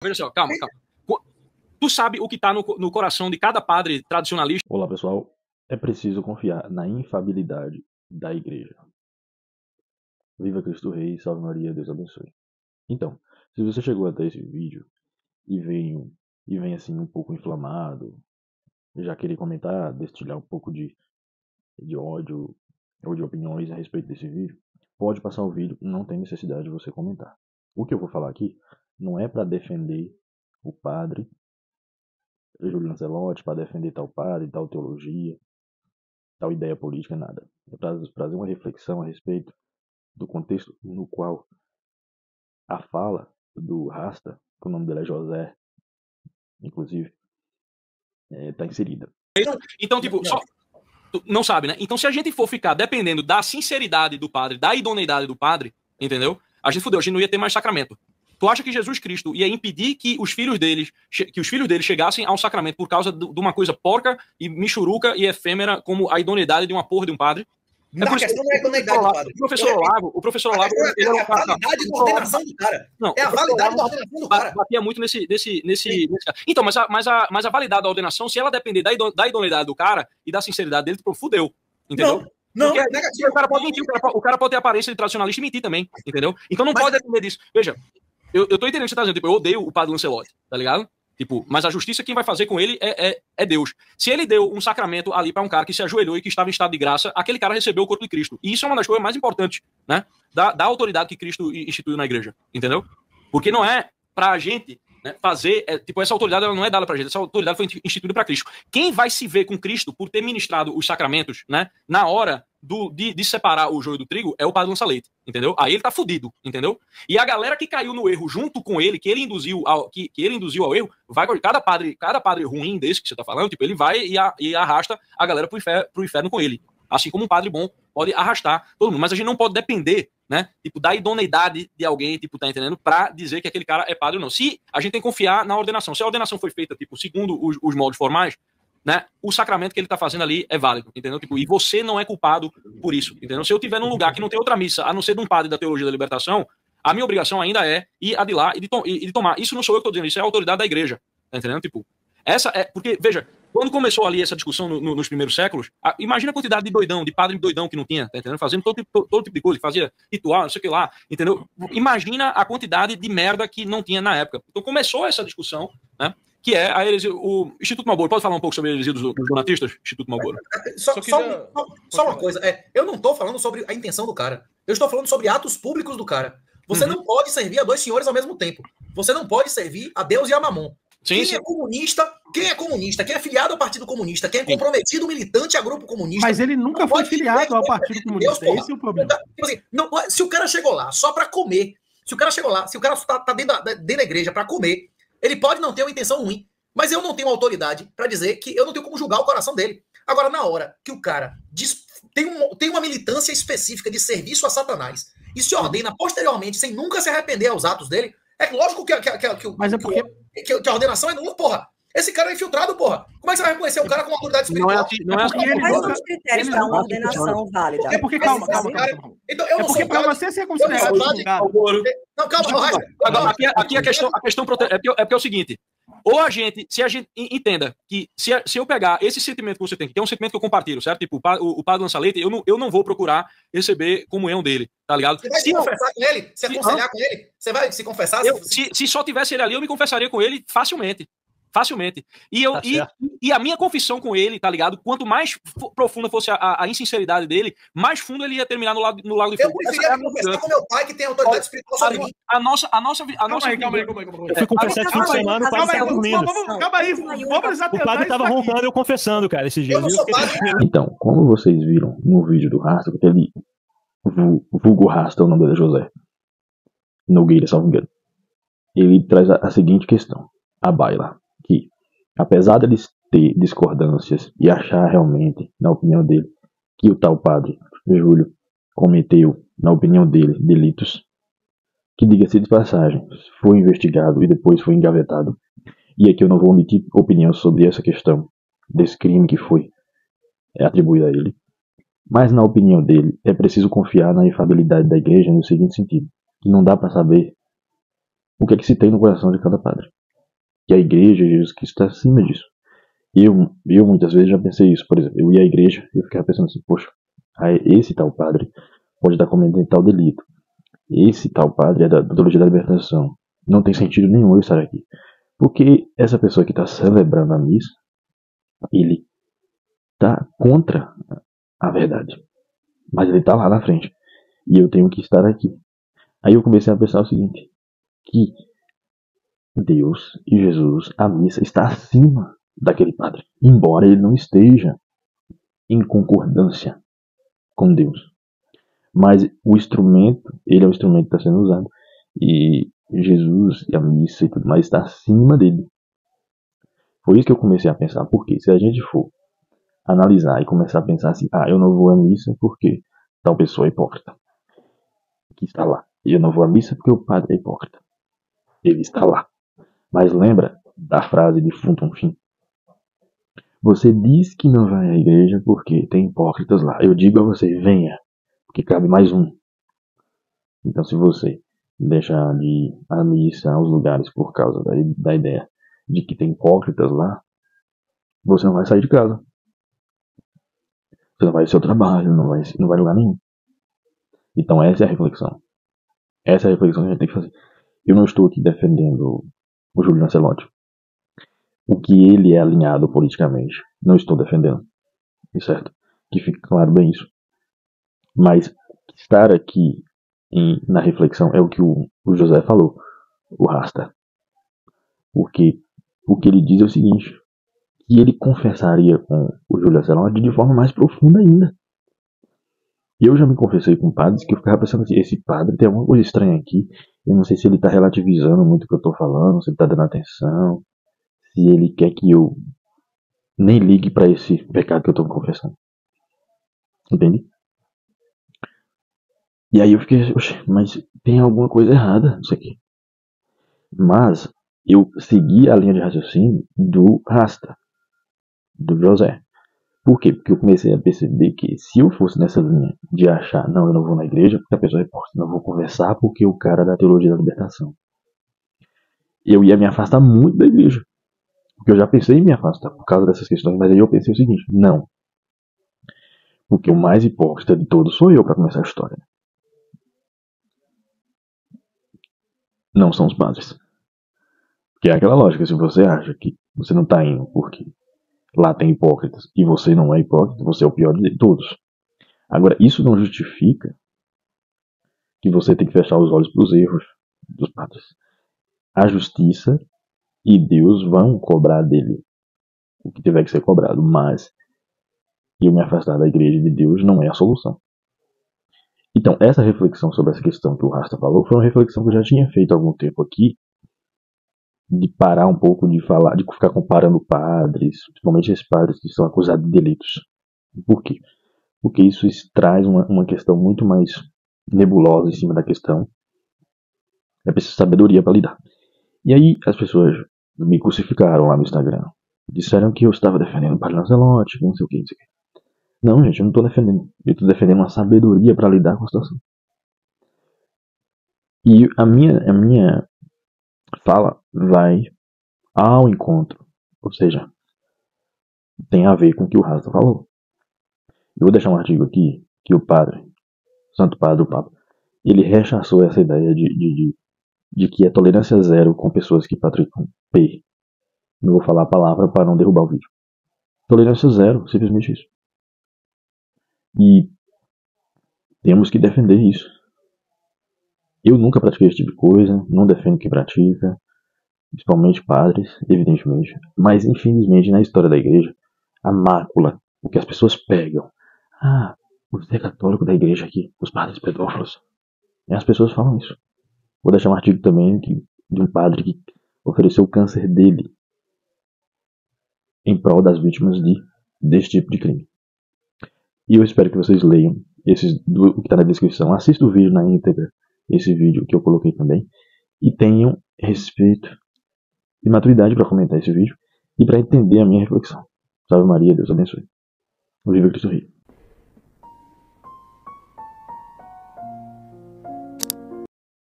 Veja só, calma. Tu sabe o que está no coração de cada padre tradicionalista? Olá, pessoal. É preciso confiar na infalibilidade da igreja. Viva Cristo Rei, salve Maria, Deus abençoe. Então, se você chegou até esse vídeo e vem assim um pouco inflamado, já querer comentar, destilar um pouco de ódio ou de opiniões a respeito desse vídeo, pode passar o vídeo, não tem necessidade de você comentar. O que eu vou falar aqui não é para defender o padre Júlio Lancelotti, para defender tal padre, tal teologia, tal ideia política, nada. É para trazer uma reflexão a respeito do contexto no qual a fala do Rasta, que o nome dele é José, inclusive, está inserida. Então, tipo, só, não sabe, né? Então, se a gente for ficar dependendo da sinceridade do padre, da idoneidade do padre, entendeu? A gente fudeu, a gente não ia ter mais sacramento. Tu acha que Jesus Cristo ia impedir que os filhos dele chegassem ao sacramento por causa de uma coisa porca e michuruca e efêmera como a idoneidade de uma porra de um padre? A questão não é a idoneidade do padre. O professor Olavo... É a validade da ordenação do cara. Não, é a validade da ordenação do cara. Batia muito nesse Então, mas a validade da ordenação, se ela depender da idoneidade do cara e da sinceridade dele, tipo, fudeu. Entendeu? Não, porque, negativo. O cara pode mentir, o cara pode ter aparência de tradicionalista e mentir também, entendeu? Então não pode depender disso. Veja, eu tô entendendo o que você tá dizendo, tipo, eu odeio o padre Lancelotti, tá ligado? Tipo, mas a justiça quem vai fazer com ele é Deus. Se ele deu um sacramento ali para um cara que se ajoelhou e que estava em estado de graça, aquele cara recebeu o corpo de Cristo. E isso é uma das coisas mais importantes, né? Da autoridade que Cristo instituiu na igreja, entendeu? Porque não é pra gente, né, fazer... tipo, essa autoridade ela não é dada pra gente, essa autoridade foi instituída para Cristo. Quem vai se ver com Cristo por ter ministrado os sacramentos, né, na hora de separar o joio do trigo é o padre Lança-Leite, entendeu? Aí ele tá fudido, entendeu? E a galera que caiu no erro junto com ele, que ele induziu ao erro, vai cada padre ruim desse que você tá falando, tipo, ele vai e arrasta a galera pro inferno com ele. Assim como um padre bom pode arrastar todo mundo. Mas a gente não pode depender, né, tipo, da idoneidade de alguém, tipo, tá entendendo? Pra dizer que aquele cara é padre ou não. Se a gente tem que confiar na ordenação. Se a ordenação foi feita, tipo, segundo os moldes formais, né, o sacramento que ele tá fazendo ali é válido, entendeu? Tipo, e você não é culpado por isso, entendeu? Se eu tiver num lugar que não tem outra missa, a não ser de um padre da teologia da libertação, a minha obrigação ainda é ir de lá e de tomar. Isso não sou eu que tô dizendo, isso é a autoridade da igreja, tá entendendo? Tipo, essa é... Porque, veja, quando começou ali essa discussão nos primeiros séculos, imagina a quantidade de doidão, de padre doidão que não tinha, tá entendendo? Fazendo todo tipo de coisa, que fazia ritual, não sei o que lá, entendeu? Imagina a quantidade de merda que não tinha na época. Então começou essa discussão, né? Que é a heresia, o Instituto Malboro. Pode falar um pouco sobre a heresia dos donatistas, Instituto Malboro? Só uma coisa, eu não estou falando sobre a intenção do cara. Eu estou falando sobre atos públicos do cara. Você não pode servir a dois senhores ao mesmo tempo. Você não pode servir a Deus e a Mamon. Quem é comunista, quem é filiado ao Partido Comunista, quem é comprometido, militante a grupo comunista... Mas ele nunca foi filiado ao Partido Comunista, esse é o problema. Tipo assim, se o cara chegou lá só para comer, se o cara tá dentro da igreja para comer, ele pode não ter uma intenção ruim, mas eu não tenho autoridade para dizer que eu não tenho como julgar o coração dele. Agora, na hora que o cara tem uma militância específica de serviço a Satanás e se ordena posteriormente, sem nunca se arrepender aos atos dele, é lógico que a ordenação é nula, porra. Esse cara é infiltrado, porra. Como é que você vai reconhecer o cara com uma autoridade espiritual? Quais são os critérios para uma ordenação válida? É porque, calma. Então, eu não porque para você ser considerado julgado... Não, calma. Aqui a questão é porque é o seguinte. Ou se a gente entenda que se eu pegar esse sentimento que você tem, que é um sentimento que eu compartilho, certo? Tipo, o padre Lança-Leite, eu não vou procurar receber comunhão dele, tá ligado? Você vai se confessar com ele? Se aconselhar com ele? Você vai se confessar? Se só tivesse ele ali, eu me confessaria com ele facilmente. E a minha confissão com ele, tá ligado? Quanto mais profunda fosse a insinceridade dele, mais fundo ele ia terminar no lago de fogo. Eu preferia confessar com meu pai, que tem autoridade espiritual sobre mim. Calma aí. Eu fui confessar esse fim de semana, o padre tava dormindo. Calma aí, vamos o padre tava roncando e eu confessando, cara, esses dias. Eu não sou padre. Então, como vocês viram no vídeo do Rasta, aquele vulgo Rasta, o nome dele é José Nogueira, salvo engano, ele traz a seguinte questão, a baila, que apesar de ter discordâncias e achar realmente, na opinião dele, que o tal padre Júlio cometeu, na opinião dele, delitos, que, diga-se de passagem, foi investigado e depois foi engavetado, e aqui eu não vou omitir opinião sobre essa questão, desse crime que foi atribuído a ele, mas na opinião dele é preciso confiar na infalibilidade da igreja no seguinte sentido, que não dá para saber o que é que se tem no coração de cada padre. Que a igreja e Jesus Cristo está acima disso. Eu muitas vezes já pensei isso. Por exemplo, eu ia à igreja e eu ficava pensando assim, poxa, esse tal padre pode estar cometendo tal delito. Esse tal padre é da teologia da libertação. Não tem sentido nenhum eu estar aqui. Porque essa pessoa que está celebrando a missa, ele está contra a verdade. Mas ele está lá na frente. E eu tenho que estar aqui. Aí eu comecei a pensar o seguinte, que Deus e Jesus, a missa, está acima daquele padre. Embora ele não esteja em concordância com Deus. Mas o instrumento, ele é o instrumento que está sendo usado. E Jesus e a missa e tudo mais está acima dele. Foi isso que eu comecei a pensar. Porque se a gente for analisar e começar a pensar assim, eu não vou à missa porque tal pessoa é hipócrita. Que está lá. E eu não vou à missa porque o padre é hipócrita. Ele está lá. Mas lembra da frase de Fulton Sheen? Você diz que não vai à igreja porque tem hipócritas lá. Eu digo a você, venha, porque cabe mais um. Então se você deixar de ir à missa, aos lugares por causa da ideia de que tem hipócritas lá, você não vai sair de casa. Você não vai ao seu trabalho, não vai a lugar nenhum. Então essa é a reflexão. Essa é a reflexão que a gente tem que fazer. Eu não estou aqui defendendo o Júlio Lancelotti. O que ele é alinhado politicamente. Não estou defendendo. Certo? Que fique claro bem isso. Mas estar aqui na reflexão é o que o José falou. O Rasta. Porque o que ele diz é o seguinte. Que ele confessaria com o Júlio Lancelotti de forma mais profunda ainda. E eu já me confessei com padres que eu ficava pensando assim, esse padre tem alguma coisa estranha aqui. Eu não sei se ele está relativizando muito o que eu estou falando, se ele está dando atenção, se ele quer que eu nem ligue para esse pecado que eu estou me confessando. Entende? E aí eu fiquei, mas tem alguma coisa errada nisso aqui. Mas eu segui a linha de raciocínio do Rasta, do José. Por quê? Porque eu comecei a perceber que se eu fosse nessa linha de achar, não, eu não vou na igreja porque a pessoa é hipócrita, não vou conversar porque o cara é da teologia da libertação, eu ia me afastar muito da igreja. Porque eu já pensei em me afastar por causa dessas questões, mas aí eu pensei o seguinte, não. Porque o mais hipócrita de todos sou eu para começar a história. Não são os padres. Que é aquela lógica, se você acha que você não está indo porque lá tem hipócritas e você não é hipócrita, você é o pior de todos. Agora, isso não justifica que você tem que fechar os olhos para os erros dos padres. A justiça e Deus vão cobrar dele o que tiver que ser cobrado, mas eu me afastar da igreja de Deus não é a solução. Então, essa reflexão sobre essa questão que o Rasta falou foi uma reflexão que eu já tinha feito há algum tempo aqui, de parar um pouco de falar, de ficar comparando padres, principalmente esses padres que são acusados de delitos. Por quê? Porque isso traz uma questão muito mais nebulosa em cima da questão. É preciso sabedoria para lidar. E aí as pessoas me crucificaram lá no Instagram. Disseram que eu estava defendendo o padre Lancelotti, não sei o que, não sei o que. Não, gente, eu não estou defendendo. Eu estou defendendo uma sabedoria para lidar com a situação. E a minha fala vai ao encontro. Ou seja, tem a ver com o que o Rasta falou. Eu vou deixar um artigo aqui que o padre, Santo Padre, o Papa, ele rechaçou essa ideia de que é tolerância zero com pessoas que praticam P. Não vou falar a palavra para não derrubar o vídeo. Tolerância zero, simplesmente isso. E temos que defender isso. Eu nunca pratiquei esse tipo de coisa, não defendo quem pratica, principalmente padres, evidentemente. Mas, infelizmente, na história da igreja, a mácula, o que as pessoas pegam. Você é católico da igreja aqui, os padres pedófilos. E as pessoas falam isso. Vou deixar um artigo também de um padre que ofereceu o câncer dele em prol das vítimas desse tipo de crime. E eu espero que vocês leiam o que está na descrição. Assista o vídeo na íntegra, esse vídeo que eu coloquei também. E tenham respeito e maturidade para comentar esse vídeo e para entender a minha reflexão. Salve Maria, Deus abençoe. Viva Cristo Rei.